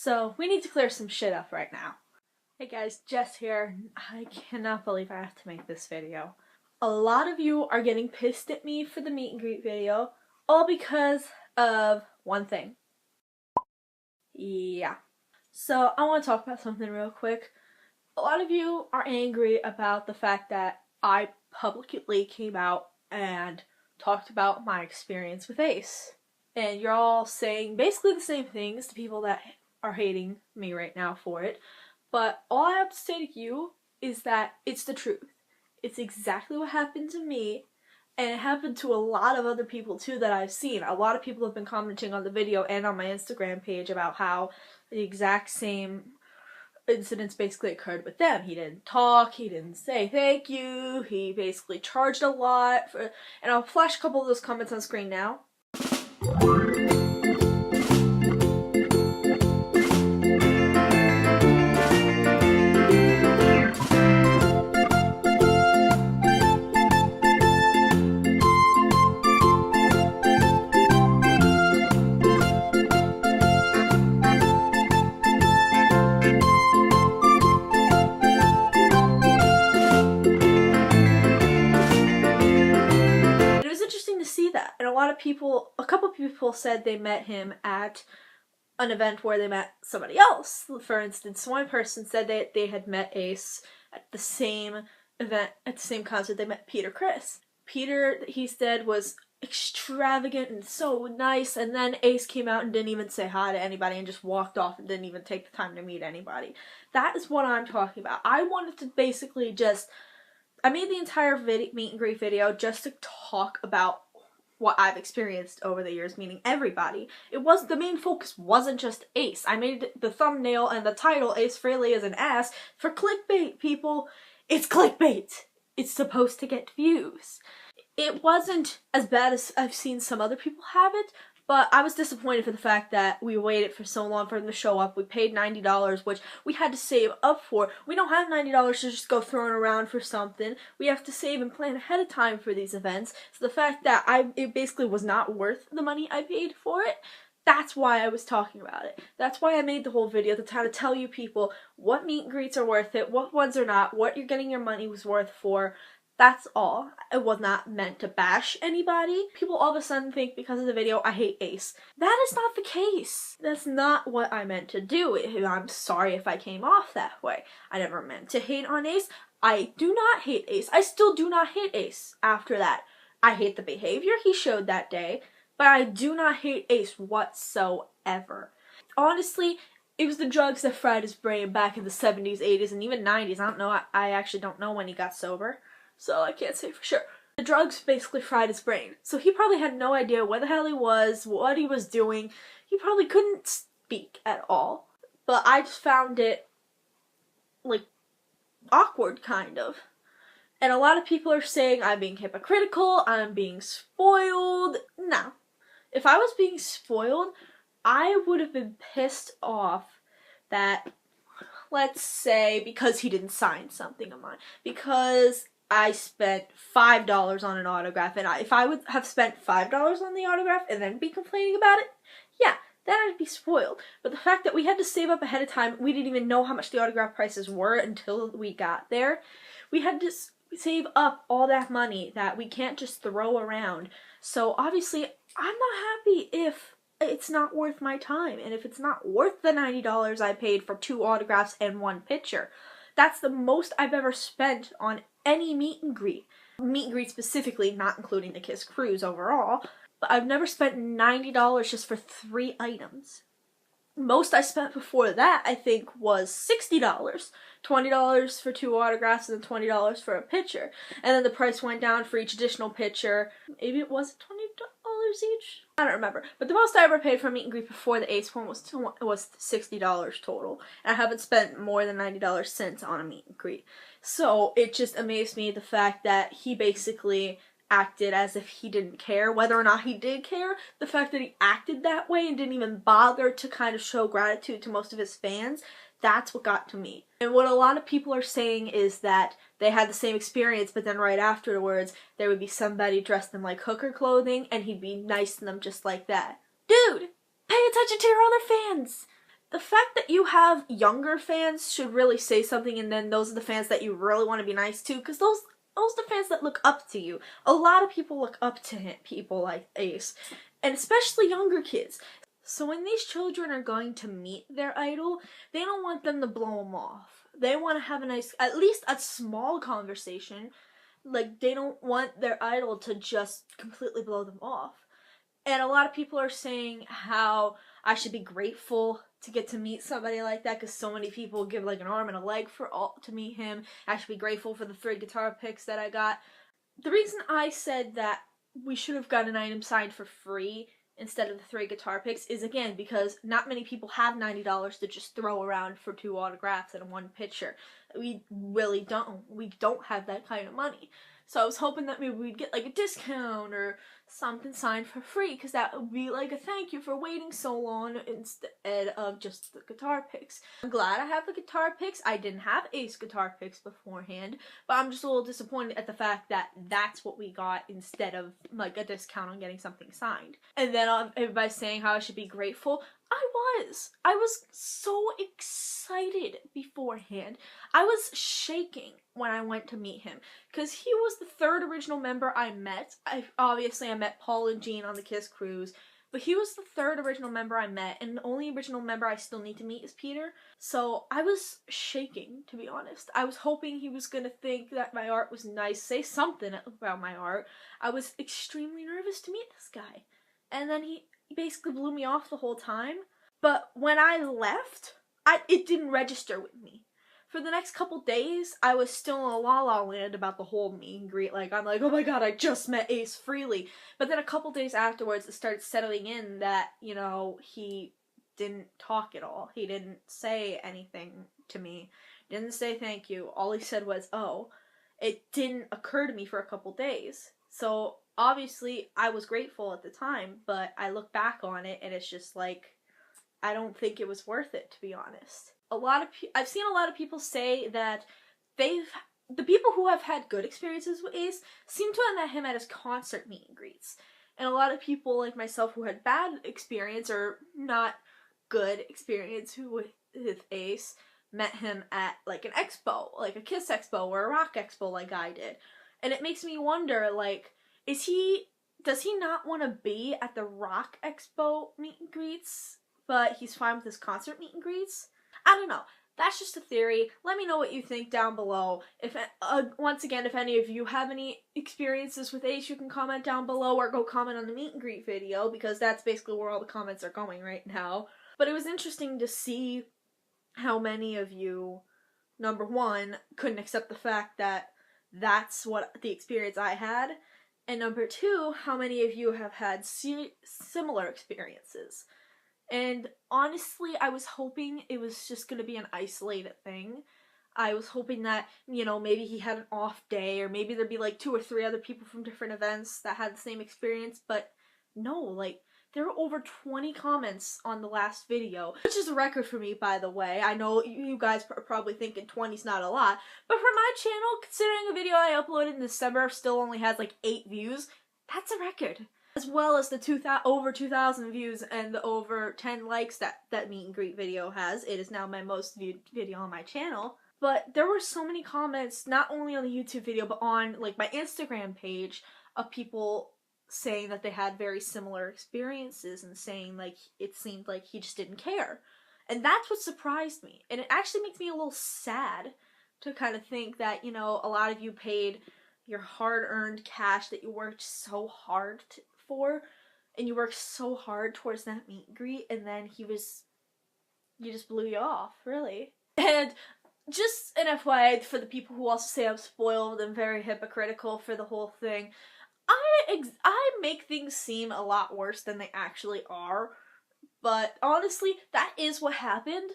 So we need to clear some shit up right now. Hey guys, Jess here. I cannot believe I have to make this video. A lot of you are getting pissed at me for the meet and greet video, all because of one thing. Yeah. So I want to talk about something real quick. A lot of you are angry about the fact that I publicly came out and talked about my experience with Ace. And you're all saying basically the same things to people that are hating me right now for it. But all I have to say to you is that it's the truth. It's exactly what happened to me, and it happened to a lot of other people too that I've seen. A lot of people have been commenting on the video and on my Instagram page about how the exact same incidents basically occurred with them. He didn't talk, he didn't say thank you, he basically charged a lot for, and I'll flash a couple of those comments on screen now. And a couple people said they met him at an event where they met somebody else. For instance, one person said that they had met Ace at the same event, at the same concert they met Peter Criss. Peter, he said, was extravagant and so nice, and then Ace came out and didn't even say hi to anybody and just walked off and didn't even take the time to meet anybody. That is what I'm talking about. I wanted to basically I made the entire meet and greet video just to talk about what I've experienced over the years, meaning everybody. The main focus wasn't just Ace. I made the thumbnail and the title, Ace Frehley is an ass, for clickbait, people. It's clickbait. It's supposed to get views. It wasn't as bad as I've seen some other people have it, but I was disappointed for the fact that we waited for so long for him to show up. We paid $90, which we had to save up for. We don't have $90 to just go throwing around for something. We have to save and plan ahead of time for these events. So the fact that it basically was not worth the money I paid for it, that's why I was talking about it. That's why I made the whole video, to try to tell you people what meet and greets are worth it, what ones are not, what you're getting your money was worth for. That's all. It was not meant to bash anybody. People all of a sudden think because of the video I hate Ace. That is not the case. That's not what I meant to do. I'm sorry if I came off that way. I never meant to hate on Ace. I do not hate Ace. I still do not hate Ace after that. I hate the behavior he showed that day, but I do not hate Ace whatsoever. Honestly, it was the drugs that fried his brain back in the 70s, 80s, and even 90s. I don't know. I actually don't know when he got sober, so I can't say for sure. The drugs basically fried his brain. So he probably had no idea where the hell he was, what he was doing. He probably couldn't speak at all. But I just found it, like, awkward, kind of. And a lot of people are saying I'm being hypocritical, I'm being spoiled. No. If I was being spoiled, I would have been pissed off that, let's say, because he didn't sign something of mine. Because I spent $5 on an autograph, and if I would have spent $5 on the autograph and then be complaining about it, yeah, then I'd be spoiled. But the fact that we had to save up ahead of time, we didn't even know how much the autograph prices were until we got there. We had to save up all that money that we can't just throw around. So obviously, I'm not happy if it's not worth my time, and if it's not worth the $90 I paid for 2 autographs and 1 picture. That's the most I've ever spent on any meet and greet. Meet and greet specifically, not including the Kiss Cruise overall, but I've never spent $90 just for 3 items. Most I spent before that, I think, was $60. $20 for 2 autographs and then $20 for a picture. And then the price went down for each additional picture. Maybe it was $20 each? I don't remember. But the most I ever paid for a meet and greet before the Ace one was $60 total. And I haven't spent more than $90 since on a meet and greet. So it just amazed me, the fact that he basically acted as if he didn't care. Whether or not he did care, the fact that he acted that way and didn't even bother to kind of show gratitude to most of his fans, that's what got to me. And what a lot of people are saying is that they had the same experience, but then right afterwards, there would be somebody dressed in like hooker clothing, and he'd be nice to them just like that. Dude, pay attention to your other fans! the fact that you have younger fans should really say something, and then those are the fans that you really want to be nice to, because those are the fans that look up to you. A lot of people look up to him, people like Ace, and especially younger kids. So when these children are going to meet their idol, they don't want them to blow them off. They want to have a nice, at least a small conversation. Like, they don't want their idol to just completely blow them off. And a lot of people are saying how I should be grateful to get to meet somebody like that, because so many people give like an arm and a leg to meet him. I should be grateful for the 3 guitar picks that I got. The reason I said that we should have got an item signed for free instead of the 3 guitar picks is, again, because not many people have $90 to just throw around for 2 autographs and 1 picture. We really don't. We don't have that kind of money. So I was hoping that maybe we'd get like a discount or something signed for free, because that would be like a thank you for waiting so long instead of just the guitar picks. I'm glad I have the guitar picks. I didn't have Ace guitar picks beforehand, but I'm just a little disappointed at the fact that that's what we got instead of like a discount on getting something signed. And then everybody's saying how I should be grateful. I was so excited beforehand. I was shaking when I went to meet him, because he was the 3rd original member I met. Obviously I met Paul and Jean on the Kiss cruise, but he was the 3rd original member I met, and the only original member I still need to meet is Peter. So I was shaking, to be honest. I was hoping he was gonna think that my art was nice, say something about my art. I was extremely nervous to meet this guy. And then he basically blew me off the whole time. But when I left, it didn't register with me. For the next couple days, I was still in a la-la land about the whole meet and greet. Like, I'm like, oh my god, I just met Ace freely. But then a couple days afterwards, it started settling in that, you know, he didn't talk at all. He didn't say anything to me. Didn't say thank you. All he said was, oh. It didn't occur to me for a couple days. So, obviously, I was grateful at the time, but I look back on it and it's just like, I don't think it was worth it, to be honest. I've seen a lot of people say that the people who have had good experiences with Ace seem to have met him at his concert meet and greets. And a lot of people like myself who had bad experience or not good experience with Ace met him at like an expo, like a Kiss expo or a rock expo like I did. And it makes me wonder, like, does he not want to be at the rock expo meet and greets, but he's fine with his concert meet and greets? I don't know. That's just a theory. Let me know what you think down below. If once again, if any of you have any experiences with Ace, you can comment down below or go comment on the meet and greet video, because that's basically where all the comments are going right now. But it was interesting to see how many of you, number one, couldn't accept the fact that that's what the experience I had, and number two, how many of you have had similar experiences. And honestly, I was hoping it was just going to be an isolated thing. I was hoping that, you know, maybe he had an off day, or maybe there'd be like 2 or 3 other people from different events that had the same experience, but no, like, there were over 20 comments on the last video, which is a record for me, by the way. I know you guys are probably thinking 20's not a lot, but for my channel, considering a video I uploaded in December still only has like 8 views, that's a record. As well as the over 2,000 views and the over 10 likes that meet and greet video has. It is now my most viewed video on my channel. But there were so many comments, not only on the YouTube video, but on like my Instagram page, of people saying that they had very similar experiences and saying like it seemed like he just didn't care. And that's what surprised me. And it actually makes me a little sad to kind of think that, you know, a lot of you paid your hard-earned cash that you worked so hard for, and you worked so hard towards that meet and greet, and then he just blew you off, really. And just an FYI for the people who also say I'm spoiled and very hypocritical for the whole thing, I make things seem a lot worse than they actually are, but honestly, that is what happened.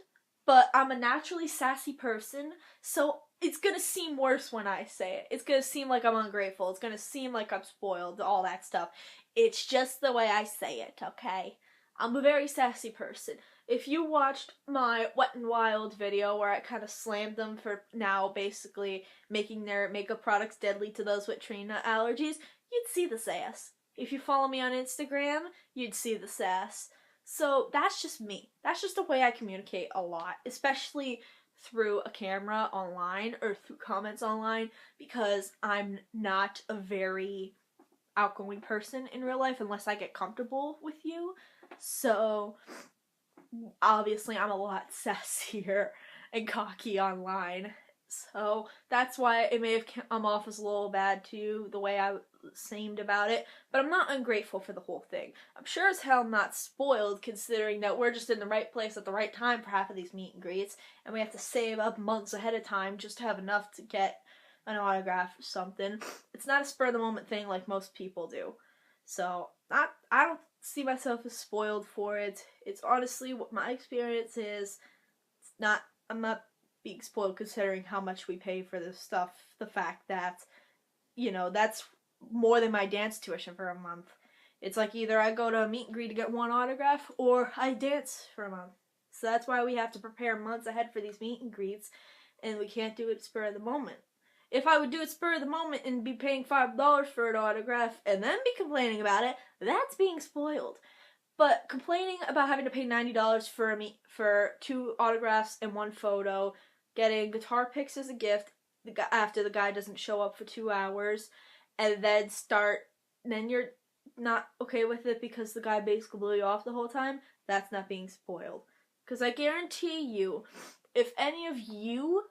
But I'm a naturally sassy person, so it's gonna seem worse when I say it. It's gonna seem like I'm ungrateful. It's gonna seem like I'm spoiled, all that stuff. It's just the way I say it, okay? I'm a very sassy person. If you watched my Wet n Wild video where I kind of slammed them for now basically making their makeup products deadly to those with tree nut allergies, you'd see the sass. If you follow me on Instagram, you'd see the sass. So that's just me. That's just the way I communicate a lot, especially through a camera online or through comments online, because I'm not a very outgoing person in real life unless I get comfortable with you. So obviously I'm a lot sassier and cocky online. So that's why it may have come off as a little bad to you, the way I seemed about it. But I'm not ungrateful for the whole thing. I'm sure as hell not spoiled, considering that we're just in the right place at the right time for half of these meet and greets, and we have to save up months ahead of time just to have enough to get an autograph or something. It's not a spur of the moment thing like most people do. So I don't see myself as spoiled for it. It's honestly what my experience is. It's not I'm not being spoiled considering how much we pay for this stuff. The fact that, that's more than my dance tuition for a month. It's like either I go to a meet and greet to get one autograph or I dance for a month. So that's why we have to prepare months ahead for these meet and greets, and we can't do it spur of the moment. If I would do it spur of the moment and be paying $5 for an autograph and then be complaining about it, that's being spoiled. But complaining about having to pay $90 for 2 autographs and 1 photo, getting guitar picks as a gift after the guy doesn't show up for 2 hours, and then you're not okay with it because the guy basically blew you off the whole time, that's not being spoiled. Because I guarantee you, if any of you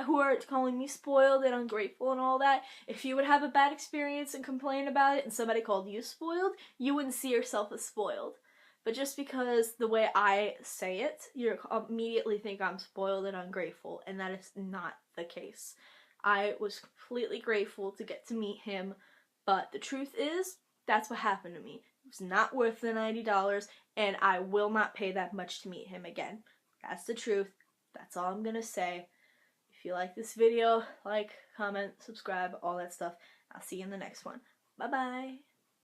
who are calling me spoiled and ungrateful and all that, if you would have a bad experience and complain about it and somebody called you spoiled, you wouldn't see yourself as spoiled. But just because the way I say it, you immediately think I'm spoiled and ungrateful, and that is not the case. I was completely grateful to get to meet him, but the truth is, that's what happened to me. It was not worth the $90, and I will not pay that much to meet him again. That's the truth. That's all I'm gonna say. If you like this video, like, comment, subscribe, all that stuff. I'll see you in the next one. Bye-bye.